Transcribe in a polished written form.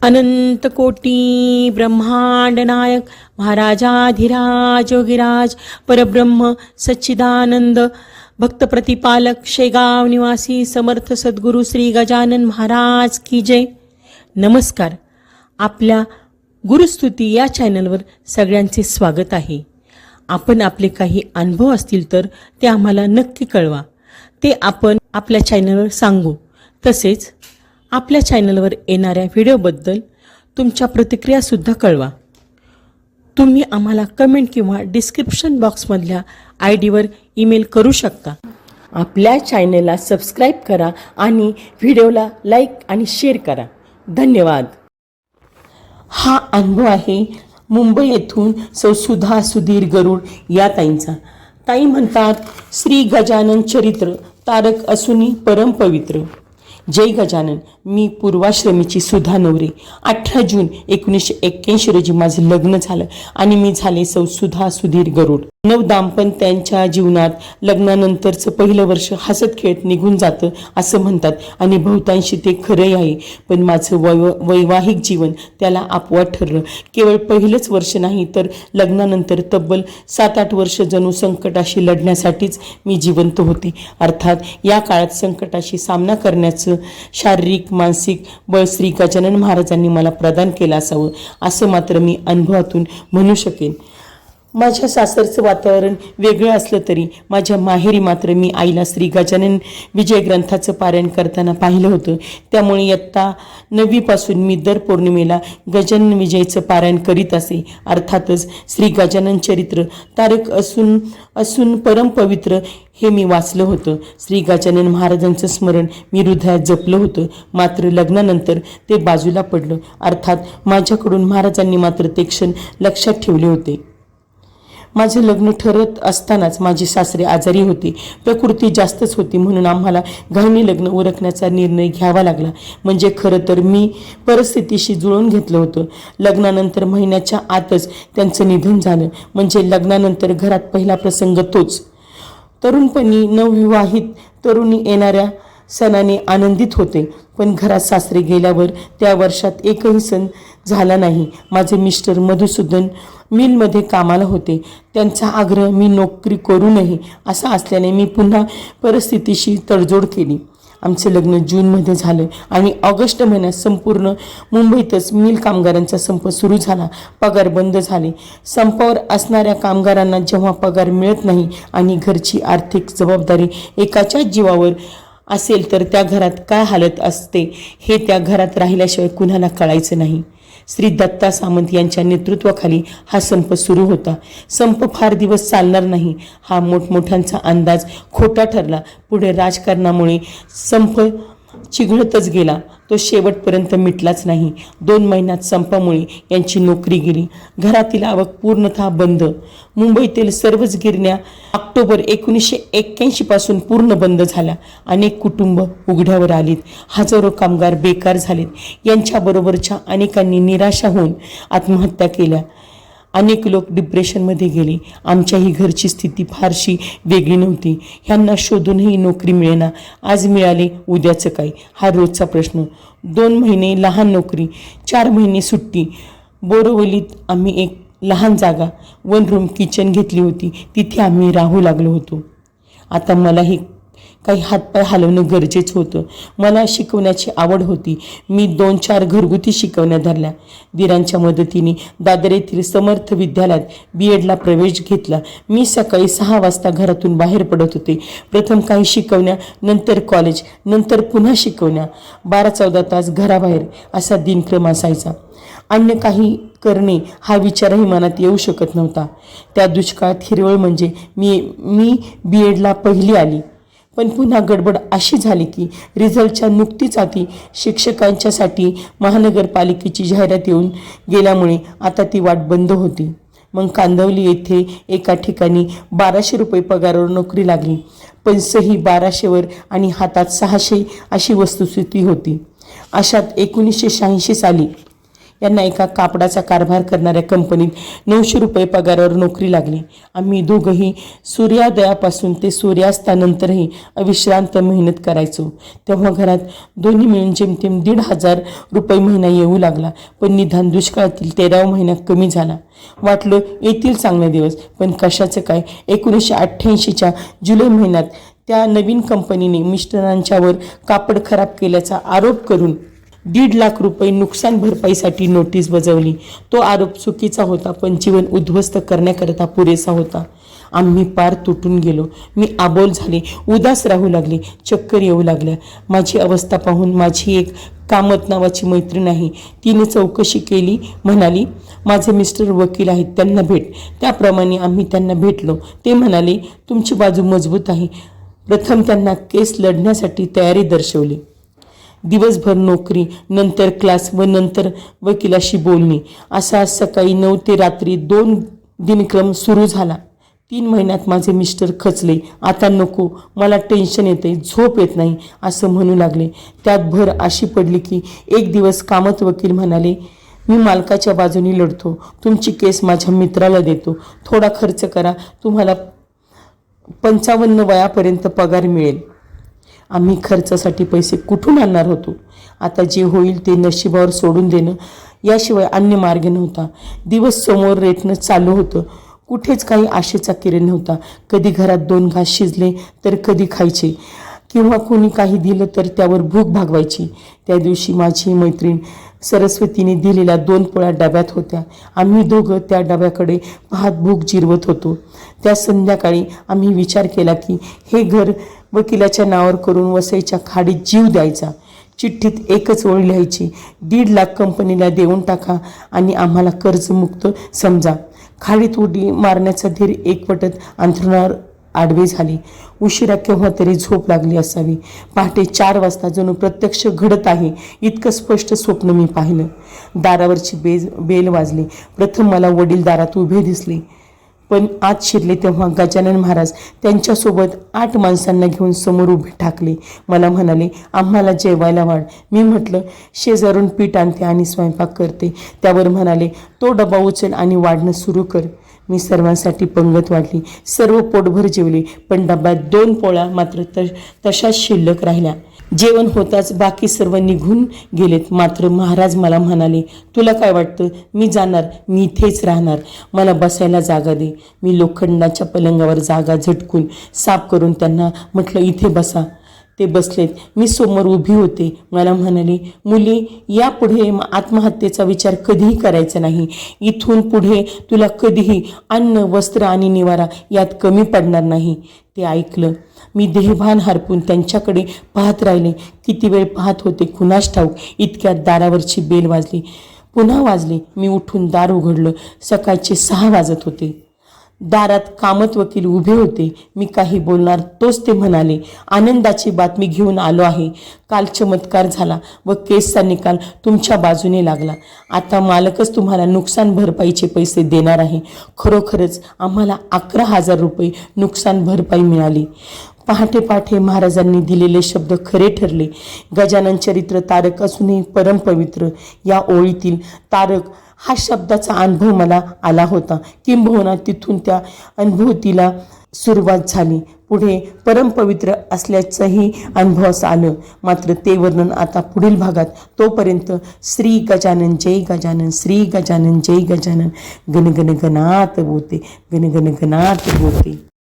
अनंत कोटी ब्रह्मांड नायक महाराजाधिराज योगीराज परब्रह्म सच्चिदानंद भक्त प्रतिपालक शेगाव निवासी समर्थ सद्गुरू श्री गजानन महाराज की जय। नमस्कार। आपल्या गुरुस्तुती या चॅनलवर सगळ्यांचे स्वागत आहे। आपण आपले काही अनुभव असतील तर ते आम्हाला नक्की कळवा, ते आपण आपल्या चॅनलवर सांगू। तसेच आपल्या चॅनलवर येणाऱ्या व्हिडिओबद्दल तुमच्या प्रतिक्रिया सुद्धा कळवा। तुम्ही आम्हाला कमेंट किंवा डिस्क्रिप्शन बॉक्समधल्या आयडीवर ईमेल करू शकता। आपल्या चॅनलला सबस्क्राईब करा आणि व्हिडिओला लाईक आणि शेअर करा। धन्यवाद। हा अनुभव आहे मुंबई येथून सौ सुधा सुधीर गरुड या ताईंचा। ताई म्हणतात, श्री गजानन चरित्र तारक असुनी परम पवित्र। जय गजानन। मी पूर्वाश्रमीची सुधा नवरे। 18 जून 1981 रोजी माझे लग्न झालं आणि मी झाले सौ सुधा सुधीर गरुड। नवदाम्पत्यांच्या जीवनात लग्नानंतरचं पहिलं वर्ष हसत खेळत निघून जातं असं म्हणतात आणि बहुतांशी ते खरंही आहे। पण माझं वैवाहिक जीवन त्याला अपवाद ठरलं। केवळ पहिलंच वर्ष नाही तर लग्नानंतर तब्बल 7-8 वर्ष जणू संकटाशी लढण्यासाठीच मी जिवंत होते। अर्थात या काळात संकटाशी सामना करण्याचं शारीरिक मानसिक बळ श्री गजानन महाराजांनी मला प्रदान केलं असावं असं मात्र मी अनुभवातून म्हणू शकेन। माझ्या सासरचं वातावरण वेगळं असलं तरी माझ्या माहेरी मात्र मी आईला श्री गजानन विजय ग्रंथाचं पारायण करताना पाहिलं होतं। त्यामुळे इयत्ता 9वी पासून मी दर पौर्णिमेला गजानन विजयचं पारायण करीत असे। अर्थातच श्री गजानन चरित्र तारक असून परम पवित्र हे मी वाचलं होतं। श्री गजानन महाराजांचं स्मरण मी हृदयात जपलं होतं। मात्र लग्नानंतर ते बाजूला पडलं। अर्थात माझ्याकडून महाराजांनी मात्र ते क्षण लक्षात ठेवले होते। माझे लग्न ठरत असतानाच माझे सासरे आजारी होते। प्रकृती जास्तच होती म्हणून आम्हाला घाईने लग्न उरकण्याचा निर्णय घ्यावा लागला। म्हणजे खरं तर मी परिस्थितीशी जुळवून घेतलं होतं। लग्नानंतर महिन्याच्या आतच त्यांचं निधन झालं। म्हणजे लग्नानंतर घरात पहिला प्रसंग तोच। तरुणपणी नवविवाहित तरुणी येणाऱ्या सणाने आनंदित होते, पण घरात सासरे गेल्यावर त्या वर्षात एकही सण झाला नाही। माझे मिस्टर मधुसूदन मिलमध्ये कामाला होते। त्यांचा आग्रह मी नोकरी करू नये असा असल्याने मी पुन्हा परिस्थितीशी तडजोड केली। आमचं लग्न जूनमध्ये झालं आणि ऑगस्ट महिन्यात संपूर्ण मुंबईतच मिल कामगारांचा संप सुरू झाला। पगार बंद झाले। संपावर असणाऱ्या कामगारांना जेव्हा पगार मिळत नाही आणि घरची आर्थिक जबाबदारी एकाच्याच जीवावर असेल तर त्या घरात काय हालत असते हे त्या घरात राहिल्याशिवाय कुणाला कळायचं नाही। श्री दत्ता सामंत यांच्या नेतृत्वाखाली हा संप सुरू होता। संप फार दिवस चालणार नाही हा मोठमोठ्यांचा अंदाज खोटा ठरला। पुढे राजकारणामुळे संप चिघळतच गेला। तो शेवटपर्यंत मिटलाच नाही। 2 महिन्यात संपामुळे यांची नोकरी गेली। घरातील आवक पूर्णतः बंद। मुंबईतील सर्वच गिरण्या ऑक्टोबर 1981 पासून पूर्ण बंद झाल्या। अनेक कुटुंब उघड्यावर आलीत। हजारो कामगार बेकार झालेत। यांच्याबरोबरच्या अनेकांनी निराशा होऊन आत्महत्या केल्या। अनेक लोक डिप्रेशनमध्ये गेले। आमच्याही घरची स्थिती फारशी वेगळी नव्हती। ह्यांना शोधूनही नोकरी मिळेना। आज मिळाले उद्याचं काय हा रोजचा प्रश्न। 2 महिने लहान नोकरी, 4 महिने सुट्टी। बोरिवलीत आम्ही एक लहान जागा 1 रूम किचन घेतली होती। तिथे आम्ही राहू लागलो होतो। आता मलाही काही हातपाय हलवणं गरजेचं होतं। मला शिकवण्याची आवड होती। मी 2-4 घरगुती शिकवण्या धरल्या। दिरांच्या मदतीने दादर येथील समर्थ विद्यालयात BEdला प्रवेश घेतला। मी सकाळी 6 वाजता घरातून बाहेर पडत होते। प्रथम काही शिकवण्या, नंतर कॉलेज, नंतर पुन्हा शिकवण्या। 12-14 तास घराबाहेर असा दिनक्रम असायचा। अन्य काही करणे हा विचारही मनात येऊ शकत नव्हता। त्या दुष्काळात हिरवळ म्हणजे मी BEdला पहिली आली। पण पुन्हा गडबड अशी झाली की रिझल्टच्या नुकतीच आधी शिक्षकांच्यासाठी महानगरपालिकेची जाहिरात येऊन गेल्यामुळे आता ती वाट बंद होती। मग कांदिवली येथे एका ठिकाणी 1200 रुपये पगारावर नोकरी लागली। पण सही 1200वर आणि हातात 600 अशी वस्तुस्थिती होती। अशात 1986 साली यांना एका कापडाचा कारभार करणाऱ्या कंपनीत 900 रुपये पगारावर नोकरी लागली. आम्ही दोघंही सूर्योदयापासून ते सूर्यास्तानंतरही अविश्रांत मेहनत करायचो. तेव्हा घरात दोन्ही मिळून जेमतेम 1,500 रुपये महिना येऊ लागला. पण निदान दुष्काळातील 13वा महिना कमी झाला. वाटलं येतील चांगले दिवस, पण कशाचं काय. 1988च्या जुलै महिन्यात त्या नवीन कंपनीने मिस्टरांच्यावर कापड खराब केल्याचा आरोप करून 1.5 लाख रुपये नुकसान भरपाईसाठी नोटीस बजावली. तो आरोप चुकीचा होता, पण जीवन उद्ध्वस्त करण्याकरता पुरेसा होता. आम्ही पार तुटून गेलो. मी आबोल झाले, उदास राहू लागले, चक्कर येऊ लागल्या. माझी अवस्था पाहून माझी एक कामत नावाची मैत्रीण आहे, तिने चौकशी केली. म्हणाली, माझे मिस्टर वकील आहेत, त्यांना भेट. त्याप्रमाणे आम्ही त्यांना भेटलो. ते म्हणाले, तुमची बाजू मजबूत आहे. प्रथम त्यांना केस लढण्यासाठी तयारी दर्शवली. दिवसभर नोकरी, नंतर क्लास व नंतर वकिलाशी बोलणे, असा सकाळी 9 ते रात्री 2 दिनक्रम सुरू झाला. 3 महिन्यात माझे मिस्टर खचले. आता नको, मला टेन्शन येते, झोप येत नाही असं म्हणू लागले. त्यात भर अशी पडली की एक दिवस कामत वकील म्हणाले, मी मालकाच्या बाजूने लढतो, तुमची केस माझ्या मित्राला देतो, थोडा खर्च करा, तुम्हाला 55 वयापर्यंत पगार मिळेल. आम्ही खर्चासाठी पैसे कुठून आणणार होतो. आता जे होईल ते नशिबावर सोडून देणं याशिवाय अन्य मार्ग नव्हता. दिवस समोर रेटणं चालू होतं. कुठेच काही आशेचा किरण नव्हता. कधी घरात 2 घास शिजले तर कधी खायचे, किंवा कोणी काही दिलं तर त्यावर भूक भागवायची. त्या दिवशी माझी मैत्रीण सरस्वतीने दिलेल्या 2 पोळ्या डब्यात होत्या. आम्ही दोघं त्या डब्याकडे पाहत भूक जिरवत होतो. त्या संध्याकाळी आम्ही विचार केला की हे घर वकिलाच्या नावावर करून वसईच्या खाडीत जीव द्यायचा. चिठ्ठीत एकच ओळ लिहायची, 1.5 लाख कंपनीला देऊन टाका आणि आम्हाला कर्जमुक्त समजा. खाडीत उडी मारण्याचा धीर एकवटत अंथरुणावर आडवे झाले. उशिरा केव्हा तरी झोप लागली असावी. पहाटे 4 वाजता जणू प्रत्यक्ष घडत आहे इतकं स्पष्ट स्वप्न मी पाहिलं. दारावरची बेल वाजली. प्रथम मला वडील दारात उभे दिसले, पण आत शिरले तेव्हा गजानन महाराज त्यांच्यासोबत 8 माणसांना घेऊन समोर उभे ठाकले. मला म्हणाले, आम्हाला जेवायला वाढ. मी म्हटलं, शेजारून पीठ आणते आणि स्वयंपाक करते. त्यावर म्हणाले, तो डबा उचल आणि वाढणं सुरू कर. मी सर्वांसाठी पंगत वाढली. सर्व पोटभर जेवले, पण डब्यात 2 पोळ्या मात्र तशाच शिल्लक राहिल्या. जेवण होताच बाकी सर्व निघून गेलेत. मात्र महाराज मला म्हणाले, तुला काय वाटतं, मी जाणार, मी इथेच राहणार, मला बसायला जागा दे. मी लोखंडाच्या पलंगावर जागा झटकून साफ करून त्यांना म्हटलं, इथे बसा. ते बसलेत. मी समोर उभी होते. मला म्हणाले, मुली, यापुढे आत्महत्येचा विचार कधीही करायचा नाही. इथून पुढे तुला कधीही अन्न, वस्त्र आणि निवारा यात कमी पडणार नाही. ते ऐकलं. मी देहभान हरपून त्यांच्याकडे पाहत राहिले. किती वेळ पाहत होते कुणास ठाऊक. इतक्यात दारावरची बेल वाजली. पुन्हा वाजली. मी उठून दार उघडलं. सकाळचे 6 वाजत होते. दारात कामत वकील उभे होते. मी काही बोलणार तोच ते म्हणाले, आनंदाची बातमी घेऊन आलो आहे. काल चमत्कार झाला व केसचा निकाल तुमच्या बाजूने लागला. आता मालकच तुम्हाला नुकसान भरपाईचे पैसे देणार आहे. खरोखरच आम्हाला 11,000 रुपये नुकसान भरपाई मिळाली. पहाटे पहाटे महाराजांनी दिलेले शब्द खरे ठरले. गजानन चरित्र तारक असूनही परमपवित्र. या ओळीतील तारक हा शब्दाचा अनुभव मला आला होता. किंबहुना तिथून त्या अनुभूतीला सुरुवात झाली. पुढे परमपवित्र असल्याचंही अनुभवास आलं. मात्र ते वर्णन आता पुढील भागात. तोपर्यंत श्री गजानन जय गजानन, श्री गजानन जय गजानन. गण गण गणात बोते, गण गण गणात बोते.